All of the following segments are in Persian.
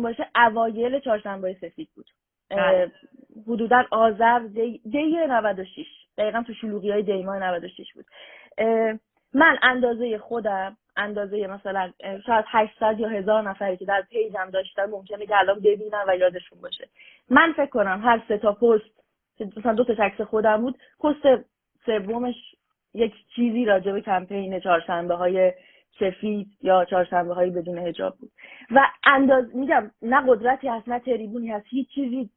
یادتون باشه اوایل چهارشنبه سفید بود، حدودا آذر دی 96 دقیقا تو شلوغی‌های دی ماه 96 بود. من اندازه خودم، اندازه مثلا شاید 800 یا 1000 نفری که در پیجم داشتن ممکنه که الان ببینن و یادشون باشه. من فکر کنم هر 3 تا پست، مثلا 2 تا عکس خودم بود، پست سومش یک چیزی راجع به کمپین چهارشنبه‌های سفید یا چهارشنبه‌های بدون حجاب بود. و میگم نه قدرتی هست نه تریبونی هست، هیچ چیزی.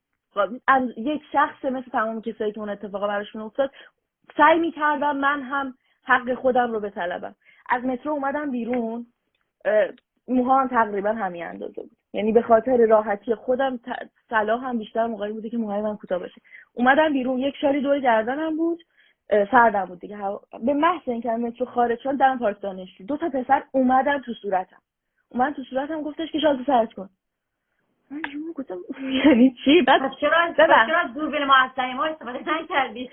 یک شخص مثل تمام کسایی که اون اتفاقا براشون افتاد سعی می‌کردم من هم حق خودم رو بطلبم. از مترو اومدم بیرون، موهام تقریبا همین اندازه بود، یعنی به خاطر راحتی خودم صلاح هم بیشتر موقعی بوده که موهای من کوتاه باشه. اومدم بیرون، یک شالی دور گردنم بود، سردم بود دیگه. به محض اینکه مترو خارج شد دم پارک دانشجو 2 تا پسر اومدن تو صورتم گفتش که شال سرت کن. من جون گفتم یعنی چی؟ بعد چرا دوربین معطلی ما استفاده نکردی؟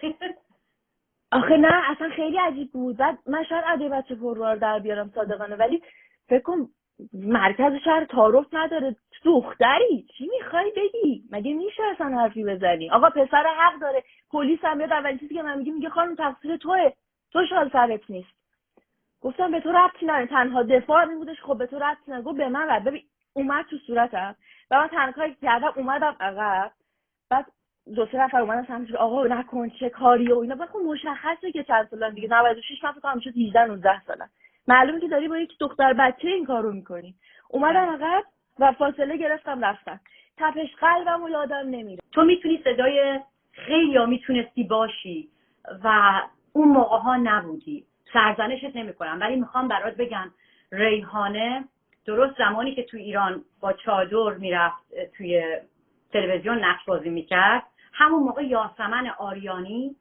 آخه نه اصلا خیلی عجیب بود. بعد من شاید عده بچه پرروار در بیارم صادقانه، ولی فکر کن مرکز شهر تعارف نداره، دختری چی میخوای بگی؟ مگه میشه اصلا حرفی بزنی؟ آقا پسر حق داره. پلیس هم میاد اولین چیزی که من میگه خانم تقصیر توئه، تو شال سرت نیست. گفتم به تو ربطی نداره، تنها دفاع این بودش. خب به تو ربطی نداره. گفت به من ربط. ببین اومد تو صورتم و من تنها کاری کردم اومدم عقب. بعد 2-3 نفر اومدن سمتش، آقا نکن چه کاری و اینا. بعد خب مشخصه که چند سالن دیگه، 96 من فکر کنم میشه 18-19 سالن، معلومه که داری با یک دختر بچه این کارو میکنی. اومدم عقب و فاصله گرفتم رفتم. تپش قلبمو یادم نمیره. تو میتونی صدای خیلیا میتونستی باشی و اون موقع ها نبودی. سرزنشت نمیکنم، ولی میخوام برات بگم ریحانه درست زمانی که تو ایران با چادر میرفت توی تلویزیون نقش بازی میکرد، همون موقع یاسمن آریانی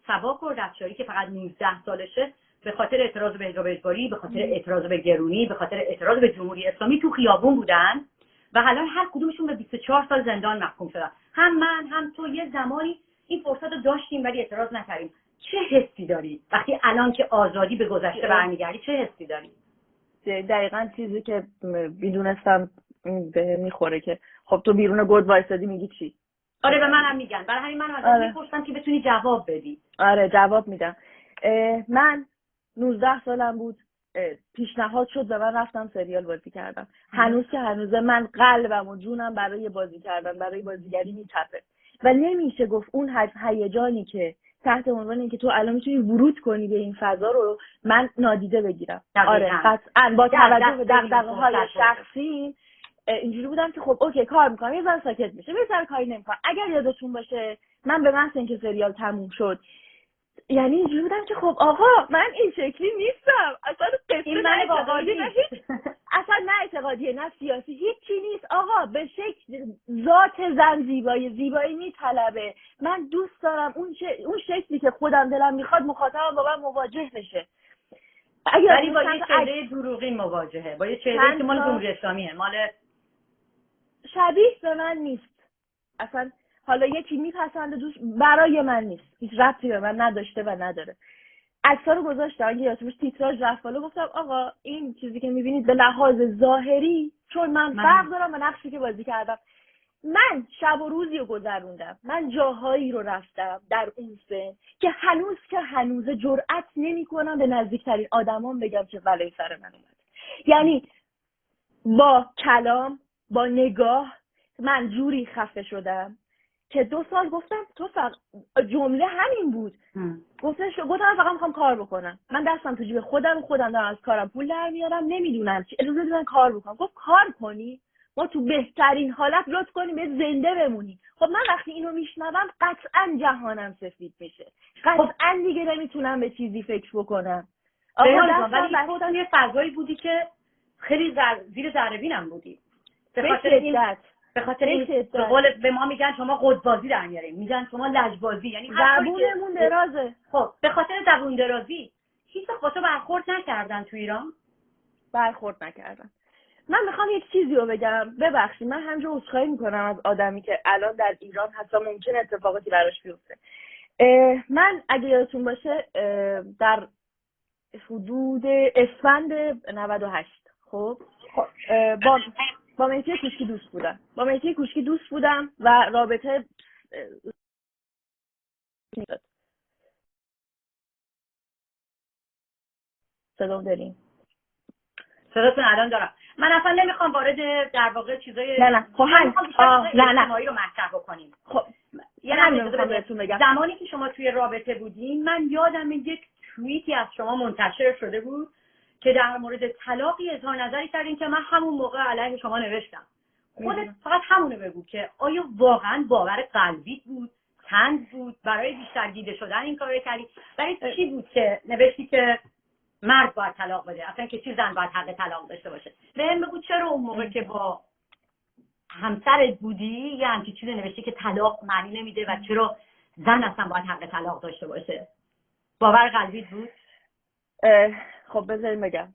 سبا کردافچاری که فقط 19 سالشه به خاطر اعتراض به حجاب اجباری، به خاطر اعتراض به گرونی، به خاطر اعتراض به جمهوری اسلامی تو خیابون بودن و الان هر کدومشون به 24 سال زندان محکوم شدن. هم من هم تو یه زمانی این فرصت رو داشتیم ولی اعتراض نکردیم. چه حسی داری وقتی الان که آزادی به گذشته برمیگردی؟ چه حسی داری؟ دقیقاً چیزی که میدونستم به میخوره که خب تو بیرون گود وایسادی میگی چی؟ آره به منم میگن، برای همین من ازت میپرسم که بتونی جواب بدی. آره جواب میدم. من 19 سالم بود، پیشنهاد شد و من رفتم سریال بازی کردم. هنوز که هنوزه من قلبم و جونم برای بازی کردن، برای بازیگری میتپه و نمیشه گفت اون هیجانی که تحت عنوان اینکه تو الان میتونی ورود کنی به این فضا رو من نادیده بگیرم. آره قطعاً با توجه به دغدغه‌های شخصی اینجوری بودم که خب اوکی کار میکنم یه ذره ساکت میشه، یه ذره کاری نمیکنم. اگر یادتون باشه من به محض اینکه سریال تموم شد یعنی اینجوری بودم که خب آقا من این شکلی نیستم، اصلا قصه نه اعتقادی اصلا نه اعتقادیه نه سیاسی، هیچی نیست آقا. به شکل ذات زن زیبایی میطلبه. من دوست دارم اون شکلی که خودم دلم میخواد مخاطبم با من مواجه بشه. ولی با یه چهره دروغی مواجهه، با یه چهره که مال جمهوری اسلامیه، مال شبیه به من نیست اصلا. حالا یکی میپسنده دوست، برای من نیست، هیچ ربطی به من نداشته و نداره. عکس‌ها رو گذاشتم، اگه یادتون تیتراژ رفت بالا گفتم آقا این چیزی که میبینید به لحاظ ظاهری چون من فرق دارم و نقشی که بازی کردم، من شب و روزی رو گذروندم، من جاهایی رو رفتم در اون سن که هنوز جرئت نمی‌کنم به نزدیکترین آدمام بگم که بلای سر من اومد. یعنی با کلام، با نگاه من جوری خفه شدم که 2 سال گفتم تو فقط جمله همین بود. گفتم فقط میخوام کار بکنم، من دستم تو جیب خودم دارم از کارم پول در میارم، نمیدونم چی، اجازه بدن کار بکنم. گفت کار کنی؟ ما تو بهترین حالت لطف کنیم به زنده بمونی. خب من وقتی اینو میشنوم قطعا جهانم سفید میشه، قطعا دیگه نمیتونم به چیزی فکر بکنم. ولی تو یه فضایی بودی که خیلی زیر ذره بینم بودی. به خاطر این به قول به ما میگن شما قدبازی در میاریم، میگن شما لجبازی، یعنی زبونمون درازه. خب به خاطر زبون درازی هیچ وقت با تو برخورد نکردن تو ایران؟ برخورد نکردن. من میخوام یک چیزی رو بگم، ببخشید من همینجا عذرخواهی میکنم از آدمی که الان در ایران هست و ممکن اتفاقاتی براش بیفته. من اگه یادتون باشه در حدود اسفند 98 خب با با مهدی کوشکی دوست بودم و رابطه صدا داریم. صداتون الان دارم. من اصلا نمیخوام وارد در واقع چیزای نه خب اجتماعی رو مطرح بکنیم. خب یه نمیخوام بهتون بگم زمانی که شما توی رابطه بودین، من یادم یک توییتی از شما منتشر شده بود که در مورد طلاقی اظهار نظری کردین که من همون موقع علیه شما نوشتم. خودت فقط همونو بگو که آیا واقعا باور قلبی بود، طنز بود، برای بیشتر دیده شدن این کارو کردی؟ برای چی بود که نوشتی که مرد باید طلاق بده، اصلا که چی زن باید حق طلاق داشته باشه؟ بهم بگو چرا اون موقع که با همسرت بودی یه همچین چیزی نوشتی که طلاق معنی نمیده و چرا زن اصلا باید حق طلاق داشته باشه؟ باور قلبی بود؟ خب بذاریم بگم،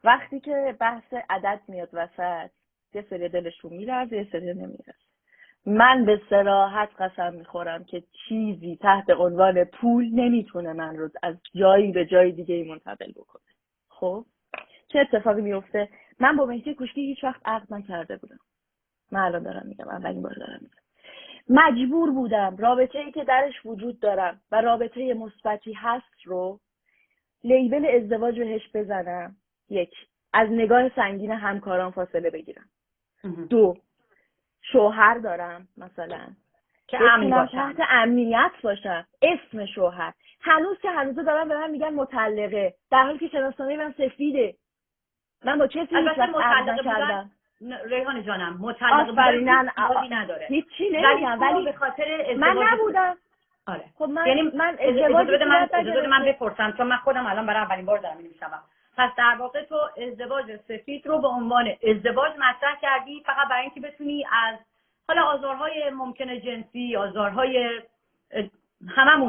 وقتی که بحث عدد میاد وسط، یه سری دلشون میلرزه، یه سری نمیلرزه. من به صراحت قسم میخورم که چیزی تحت عنوان پول نمیتونه من رو از جایی به جای دیگه ای منتقل بکنه. خب چه اتفاقی میفته؟ من با مهدی کوشکی هیچ وقت عقد نکرده بودم. من الان دارم میگم، اولین بار دارم میگم. مجبور بودم رابطه‌ای که درش وجود دارم و رابطه مثبتی هست رو لیبل ازدواج بهش بزنم. 1. از نگاه سنگین همکاران فاصله بگیرم. 2. شوهر دارم مثلا که امنی باشم، تحت امنیت باشم، اسم شوهر. هنوز دارم به من میگن مطلقه، در حالی که شناسنامه من سفیده. من با کسی هیچ وقت عقد نکردم. ریحانه جانم، مطلقه بودن نداره. هیچی نمیگم، ولی به خاطر من نبودم. آره. خب من ازدواج من بپرسم، چون من خودم الان برای اولین بار دارم می‌شنوم. پس در واقع تو ازدواج سفید رو به عنوان ازدواج مطرح کردی فقط برای اینکه بتونی از حالا آزارهای ممکنه جنسی، آزارهای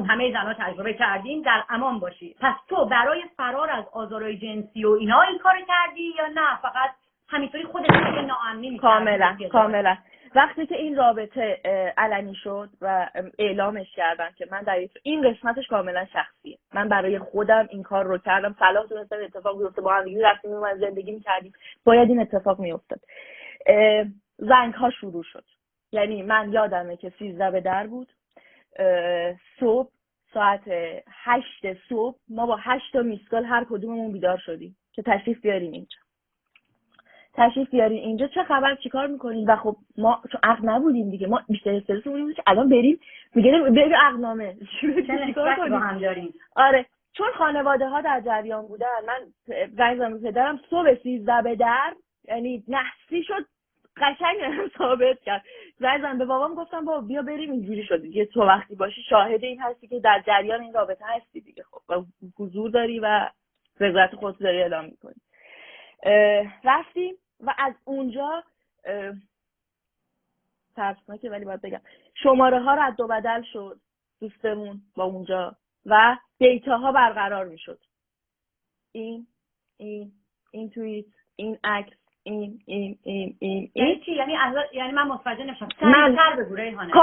همه زن‌ها تجربه کردیم، در امان باشی. پس تو برای فرار از آزارهای جنسی و اینا این کارو کردی یا نه فقط همینطوری خودت رو ناامنی می‌کردی؟ کاملا. وقتی که این رابطه علنی شد و اعلامش کردن که من در این قسمتش کاملا شخصیه، من برای خودم این کار رو کردم. صلاح دونستم اتفاق بیفته، با هم دیگه رفتیم و زندگی می‌کردیم، باید این اتفاق می‌افتاد. زنگ‌ها شروع شد. یعنی من یادمه که 13 به در بود. صبح ساعت 8 صبح ما با 8 تا میسکال هر کدوممون بیدار شدیم که تشریف بیارین اینجا، چه خبر، چیکار میکنین؟ و خب ما چون عقد نبودیم دیگه، ما بیشتر استرسمون بود که الان بریم بریم عقدنامه چیکار کنیم. آره، چون خانواده ها در جریان بودن. من زنگ زدم پدرم صبح 13 به در، یعنی نحسی شد، قشنگ ثابت کرد. زنگ زدم به بابام، گفتم بابا بیا بریم. اینجوری شد دیگه، تو وقتی باشی شاهد این هستی که در جریان این رابطه هستی دیگه. خب و حضور داری و رضایت خودت داری اعلام می‌کنی. رفتیم و از اونجا ترسناکه ولی باید بگم شماره ها رد و بدل شد دوستمون با اونجا و دیتا ها برقرار میشد. این توییت، این عکس، این یعنی من متوجه نشدم. سریع‌تر بگو ریحانه.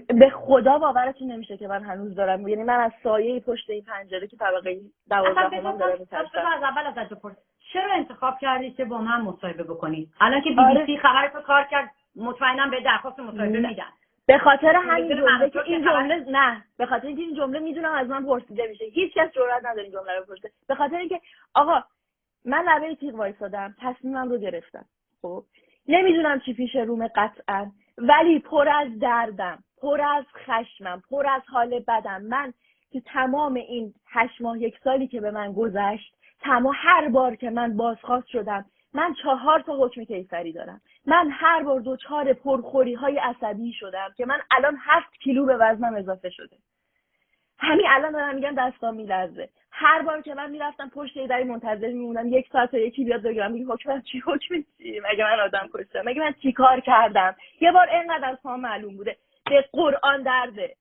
به خدا باورتون نمیشه که من هنوز دارم، یعنی من از سایه پشت این پنجره که طبقه 12 دارم می‌ترسم. از اول ازت بپرس چرا انتخاب کردی که با من مصاحبه بکنی؟ الان که BBC خبرتو کار کرد، مطمئنا به درخواست مصاحبه میدن. به خاطر همین جمله که این جمله نه، به خاطر اینکه این جمله میدونم از من پرسیده میشه، هیچ کس جرئت نداره این جمله رو بپرسه. به خاطر اینکه آقا من لبه تیغ وایسادم، تصمیمم رو گرفتم. خب نمیدونم چی پیش رومه قطعا، ولی پر از دردم، پر از خشمم، پر از حال بدم. من که تمام این 8 ماه 1 سالی که به من گذشت، هر بار که من بازخواست شدم، من 4 تا حکم کیفری دارم. من هر بار دچار پرخوری های عصبی شدم که من الان 7 کیلو به وزنم اضافه شده. همین الان دارم میگم دستام میلرزه. هر بار که من میرفتم پشت یه دری منتظر میموندم 1 ساعت تا یکی بیاد بگم میگه حکم چی؟ مگه من آدم کشتم؟ مگه من چی کار کردم؟ یه بار اینقدر از پام معلوم بوده، به قرآن درده.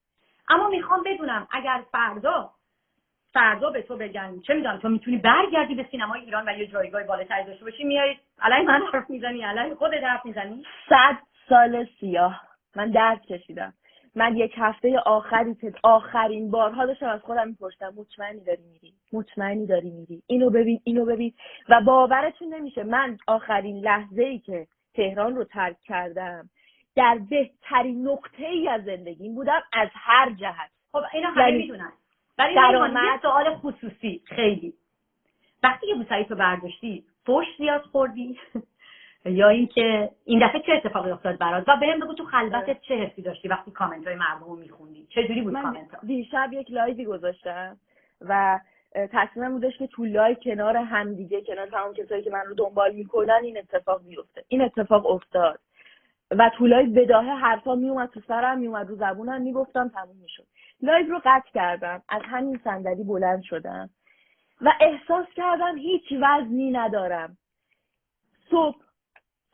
اما میخوام بدونم اگر فردا به تو بگن چه میدونم تو میتونی برگردی به سینمای ایران و یه جایگاه بالاتری داشته باشی، میای علی من حرف میزنی، علی خودت حرف میزنی؟ 100 سال سیاه من درد کشیدم. من 1 هفته آخری که آخرین بارها داشتم از خودم میپرسیدم مطمئنی داری میری؟ اینو ببین و باورتون نمیشه من آخرین لحظه‌ای که تهران رو ترک کردم، در بهترین نقطه‌ای از زندگیم بودم از هر جهت. خب اینا همه میدونن. ولی یه سوال خصوصی خیلی، وقتی که بوسعید رو برداشتی فوش زیاد خوردی یا اینکه این دفعه چه اتفاقی افتاد برات؟ و بهم بگو تو خلوتت چه حسی داشتی وقتی کامنت‌های مردم رو می‌خوندی؟ چه جوری بود کامنت‌ها؟ دیشب یک لایوی گذاشتم و تصمیمم بودش که تو لایو کنار همدیگه، کنار تمام کسایی که من رو دنبال می‌کنن این اتفاق بیفته. این اتفاق افتاد و تو لایو بداهه حرفا میومد تو سرم، میومد رو زبونم، میگفتم تموم میشد. لایو رو قطع کردم، از همین صندلی بلند شدم و احساس کردم هیچ وزنی ندارم. صبح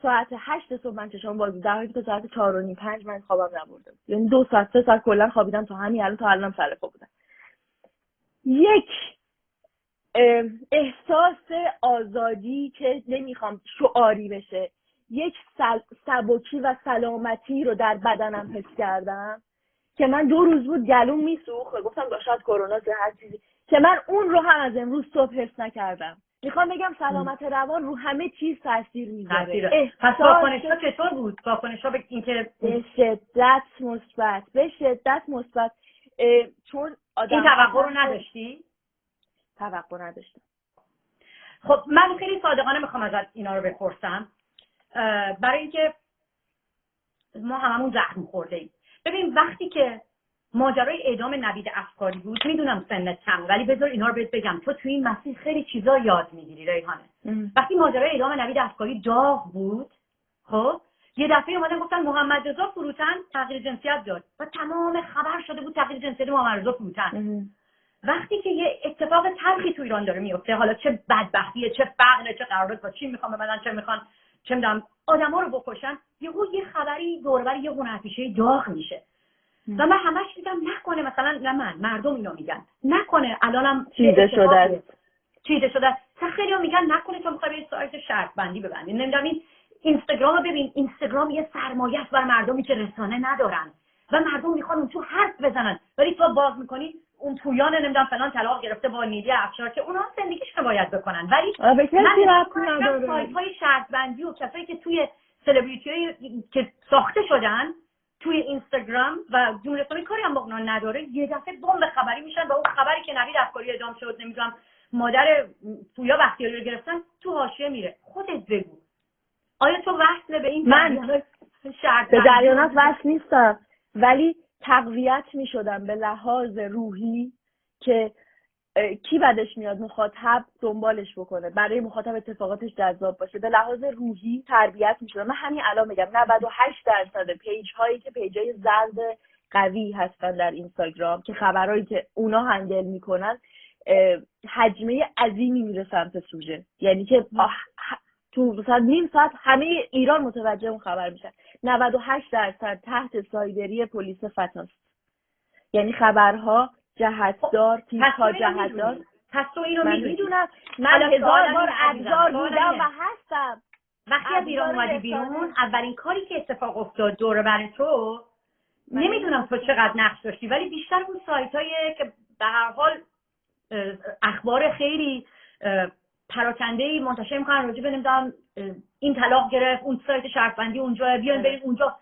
ساعت 8 صبح من چشام باز بود، در حالی که ساعت 4 و نیم 5 من خوابم نبردم. یعنی 2 ساعت 3 ساعت کلا خوابیدم تا همین الان، تا الانم سر پا بودم. یک احساس آزادی که نمیخوام شعاری بشه، یک سبکی و سلامتی رو در بدنم حس کردم که من 2 روز بود گلوم میسوخت، گفتم شاید کرونا یا هر چیزی، که من اون رو هم از امروز صبح حس نکردم. میخوام بگم سلامت روان رو همه چیز تاثیر میذاره. پس واکنش‌ها چطور بود؟ واکنش‌ها به اینکه به شدت مثبت. چون این توقع رو نداشتی؟ توقع نداشتم. خب من خیلی صادقانه میخوام ازت اینا رو بپرسم، برای اینکه ما هممون زخم خورده‌ایم. ببین وقتی که ماجرای اعدام نوید افکاری بود، میدونم سنت کم، ولی بذار اینا رو بهت بگم، تو توی این مسیر خیلی چیزا یاد میگیری ریحانه. وقتی ماجرای اعدام نوید افکاری داغ بود، خب یه دفعه اومدن گفتن محمد رضا فروتن تغییر جنسیت داد و تمام خبر شده بود تغییر جنسیت محمد رضا فروتن. وقتی که یه اتفاق تلخی تو ایران داره میفته، حالا چه بدبختیه، چه فقره، چه قرارداد با چی میخوام ببندن، چه میخوان چه میدونم آدما رو بکشن، یه خبری دور و بر یه هنرپیشه داغ میشه. و من همش میگم نکنه مثلا، نه مردم اینو میگن نکنه الانم چیزه شده. خیلی‌ها میگن نکنه تو میخوای یه سایت شرط بندی ببندی. نمیدونم این اینستاگرام رو ببین، اینستاگرام یه سرمایه است بر مردمی که رسانه ندارن و مردم میخوان اون تو حرف بزنن، ولی تو باز میکنی اون پویان نمیدونم فلان طلاق گرفته با نیلی افشار که اونا زندگیشون باید بکنن، ولی من سایت‌های شرط بندی و کسایی که توی سلبریتی‌های که ساخته شدن توی اینستاگرام و جمهوری اسلامی کاری هم با اونا نداره، یه دفعه بمب خبری میشن با اون خبری که نوید افکاری اعدام شد، نمیدونم مادر پویا بختیاری رو گرفتن، تو حاشیه میره. خودت بگو آیا تو وصل به این من شرط به جریانات وصل نیستم، ولی تقویت میشدم به لحاظ روحی که کی بعدش میاد مخاطب دنبالش بکنه، برای مخاطب اتفاقاتش جذاب باشه. به لحاظ روحی تربیت میشدم. من همین الان میگم 98% پیج هایی که پیجای زرد قوی هستن در اینستاگرام که خبرایی که اونا هندل میکنن حجمه عظیمی میره سمت سوژه، یعنی که تو مثلا نیم ساعت همه ایران متوجه اون خبر میشن. 98% تحت سایبری پلیس فتاست، یعنی خبرها جهتدار، تیزها جهتدار. پس تو اینو میدونم، من 1000 بار ابزار بودم و هستم. وقتی از ایران اومدی بیرون، اولین کاری که اتفاق افتاد دور بر تو، نمیدونم تو چقدر نقش داشتی، ولی بیشتر اون سایتایی که به هر حال اخبار خیلی پراکنده‌ای منتشر می‌کنن راجع به نمیدونم این طلاق گرفت، اون سایت شرط بندی اونجا، بیاین بریم اونجا،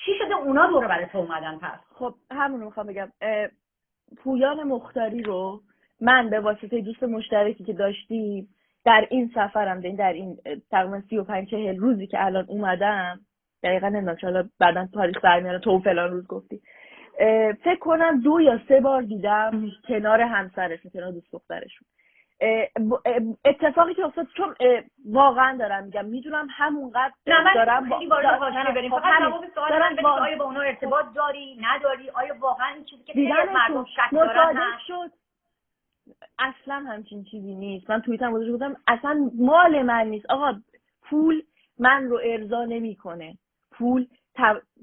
چی شده اونا دور بر تو اومدن؟ پس خب همون رو می‌خوام بگم. پویان مختاری رو من به واسطه دوست مشترکی که داشتیم در این سفرم، در این تقریبا 35-40 روزی که الان اومدم، دقیقاً نمیدونم بعداً پاریس برمیارم تو فلان روز گفتی، فکر کنم 2 یا 3 بار دیدم کنار همسرشون، کنار دوست دخترشون. اتفاقی که افتاد، چون واقعا دارم میگم میدونم همونقدر دارم خیلی وارد حاشیه بریم، فقط جواب سوال من بدید آیا با اونا ارتباط داری نداری، آیا واقعا این چیزی که خیلی مردم شک دارن شد اصلا همچین چیزی نیست. من توییتم گذاشته بودم اصلا مال من نیست آقا، پول من رو ارضا نمیکنه، پول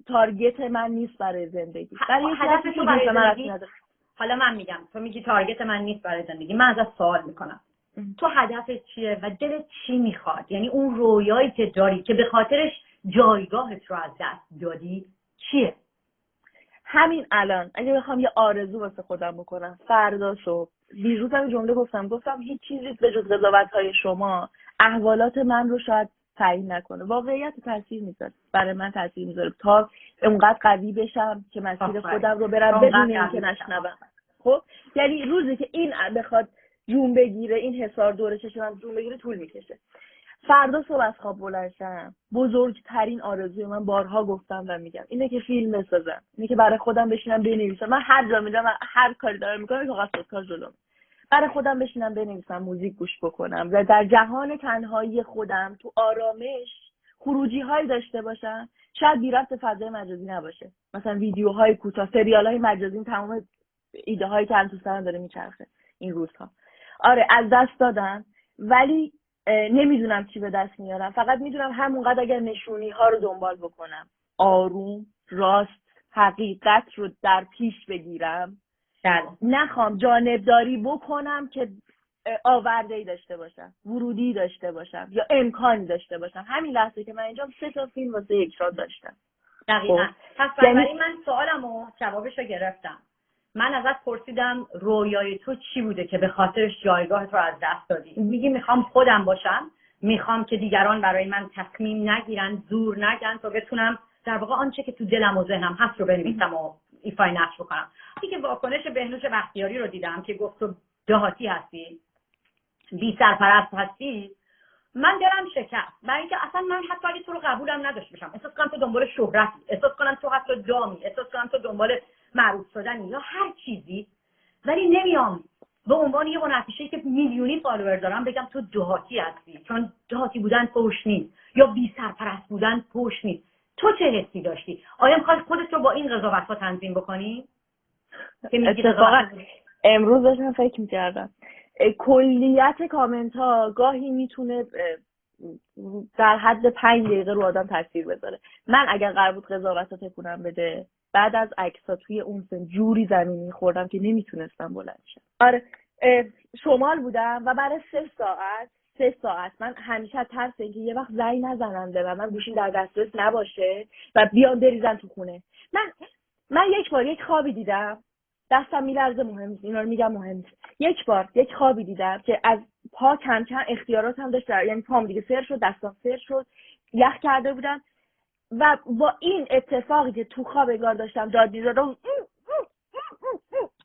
تارگت من نیست برای زندگی، برای هدف تو برای زندگی. حالا من میگم تو میگی تارگت من نیست برای زندگی، من ازت سوال میکنم تو هدفت چیه و دلت چی میخواد؟ یعنی اون رویایی که داری که به خاطرش جایگاهت رو از دست دادی چیه؟ همین الان اگه بخوام یه آرزو واسه خودم بکنم، فردا صبح، دیروزم جمله گفتم هیچ چیزی به جز قضاوت‌های شما احوالات من رو شاید تعیین نکنه. واقعیت تاثیر میذاره، برای من تاثیر میذاره تا اونقدر قوی بشم که مسیر خودم رو برم بدون اینکه نشنوم. خب یعنی روزی که این بخواد جون بگیره، این حصار دور چشمم جون بگیره، طول میکشه. فردا صبح از خواب بلند شم، بزرگترین آرزوی من، بارها گفتم و میگم، اینه که فیلم بسازم، اینه که برای خودم بشینم بنویسم. من هر جا میرم، هر کاری دارم میکنم، کاغذ خودکار جلوم، برای خودم بشینم بنویسم، موزیک گوش بکنم و در جهان تنهایی خودم تو آرامش خروجی هایی داشته باشم. شاید بی ربط فضای مجازی نباشه، مثلا ویدیوهای کوتاه، سریال های مجازی، تمام ایده هایی که تو سرم داره میچرخه این روزها. آره از دست دادم، ولی نمیدونم چی به دست میارم. فقط میدونم همونقدر اگر نشونی ها رو دنبال بکنم، آروم، راست، حقیقت رو در پیش بگیرم، نخوام جانبداری بکنم که آورده‌ای داشته باشم، ورودی داشته باشم یا امکانی داشته باشم. همین لحظه که من اینجا 3 تا فیلم واسه یک شاد داشتم. دقیقاً. پس بنابراین من سوالمو جوابشو گرفتم. من ازت پرسیدم رویای تو چی بوده که به خاطرش جایگاهت رو از دست دادی. میگی میخوام خودم باشم، میخوام که دیگران برای من تصمیم نگیرن، زور نگن تا بتونم در واقع آنچه که تو دلم و ذهنم هست رو بنویسم و ایفای نقش بکنم. دیگه واکنش بهنوش بختیاری رو دیدم که گفت تو دهاتی هستی، بی سرپرست هستی، من دلم شکست. برای اینکه اصلا من حتی اگه تو رو قبولم نداشته باشم، احساس کنم تو دنبال شهرتی، احساس کنم تو حتی دامی، احساس کنم تو دنبال معروف شدنی یا هر چیزی، ولی نمیام به عنوان یه هنرپیشه که میلیونی فالوور دارم بگم تو دهاتی هستی، چون دهاتی بودن فحش نیست یا بی سرپرست بودن فحش نیست. تو چه حسی داشتی؟ آیا می‌خوای خودت رو با این قضاوت‌ها تنظیم بکنی؟ اتفاقا امروز داشتم فکر می‌کردم کلیت کامنت ها گاهی میتونه در حد 5 دقیقه رو آدم تاثیر بذاره. من اگر قرار بود قضاوت رو تکونم بده، بعد از عکس‌ها توی اون سن جوری زمین می‌خوردم که نمیتونستم بلند شم. آره شمال بودم و برای 3 ساعت من همیشه از ترس اینکه یه وقت زنگ نزنن به من گوشیم در دسترس نباشه و بیان بریزن تو خونه. من یک بار یک خوابی دیدم، دستم میلرزه، مهم نیست، اینا رو میگم مهم نیست. یک بار یک خوابی دیدم که از پا کم کم اختیاراتم داشت، یعنی پام دیگه سر شد، دستام سر شد، یخ کرده بودم و با این اتفاقی که تو خواب انگار داشتم داد می‌زدم،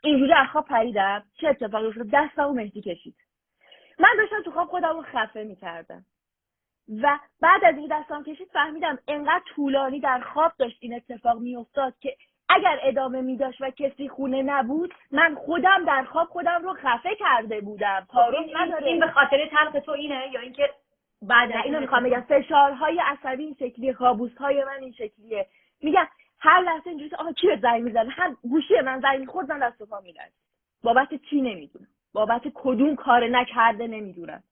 اینجوری از خواب پریدم. چه اتفاقی افتاد؟ دستمو مهدی کشید. من داشتم تو خواب خودم رو خفه می‌کردم و بعد از این دستم کشید فهمیدم انقدر طولانی در خواب داشت این اتفاق میافتاد که اگر ادامه میداشت و کسی خونه نبود، من خودم در خواب خودم رو خفه کرده بودم. تعارف نداره. این به خاطر تلخ تو اینه یا اینکه بعد اینو میخوام بگم فشارهای عصبی این شکلیه، کابوس‌های من این شکلیه. میگم هر لحظه اینجوری کی به زنگ میزنه، هر گوشی من زنگ می‌خورد، من دست و پا می‌لرزید. بابت چی نمیدونم، بابت کدوم کار نکرده نمیدونم.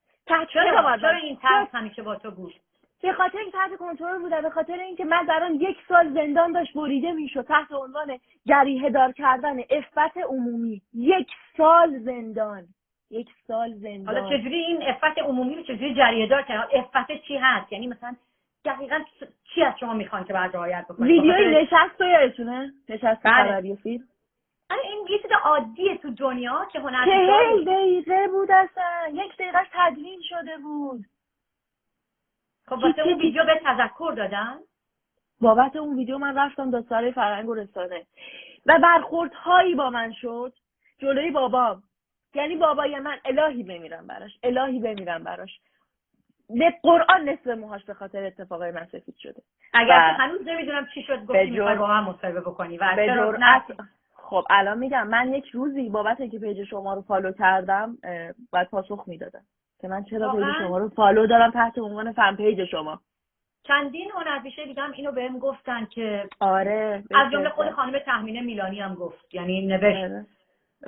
چرا این ترس همیشه با تو بود؟ به خاطر این تحت کنترل بوده، به خاطر اینکه من در آن 1 سال زندان داشت بریده میشد تحت عنوان جریحه دار کردن عفت عمومی. 1 سال زندان. حالا چجوری این عفت عمومی رو چجوری جریحه دار کردن؟ عفت چی هست؟ یعنی مثلا دقیقاً چی از شما میخوان که باید رعایت بکنید؟ ویدیوی نشست تو یادتونه؟ نشست خبری فیلم. این یه چیز عادیه تو دنیا که هنرپیشه 40 دقیقه بود، اصلا 1 دقیقه‌اش تدوین شده بود. خب واسه اون ویدیو به تذکر دادن؟ بابت اون ویدیو من رفتم دادسرای فرهنگ و رسانه و برخوردهایی با من شد جلوی بابام. یعنی بابای من الهی بمیرم براش. به قرآن نصف موهاش به خاطر اتفاقای من سفید شده. اگر هنوز نمیدونم چی شد گفتی میخوای با من مصاحبه بکنی و خب الان میگم من یک روزی بابت اینکه پیج شما رو فالو کردم باید پاسخ میدادم که من چرا پیج شما رو فالو دارم تحت عنوان فن پیج شما. چندین هنرپیشه دیگه هم اینو بهم گفتن که آره، از جمله خود خانم تهمینه میلانی هم گفت، یعنی نوشت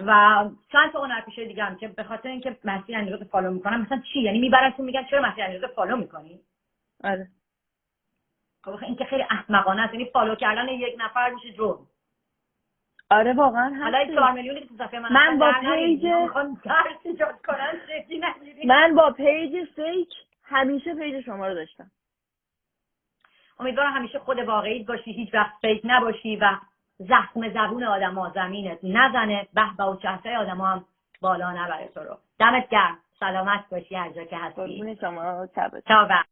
و چند تا هنرپیشه دیگه هم که به خاطر اینکه مسیح علیرضا فالو میکنن مثلا چی، یعنی میبرنشون میگن چرا مسیح علیرضا فالو میکنی؟ آره. خب این که خیلی احمقانه است، یعنی فالو کردن یک نفر میشه جرم. آره واقعا هست. حالا 4 میلیونی که تو صفحه من با پیج درس ایجاد کنن شکی نگیری. من با پیج فیک همیشه پیج شما رو داشتم. امیدوارم همیشه خود واقعیت باشی، هیچ وقت فیک نباشی و زخم زبون آدم‌ها زمینت نزنه، به و چهچه آدم‌ها هم بالا نبره تو رو. دمت گرم، سلامت باشی هر جا که هستی. قربون شما، شب بخیر.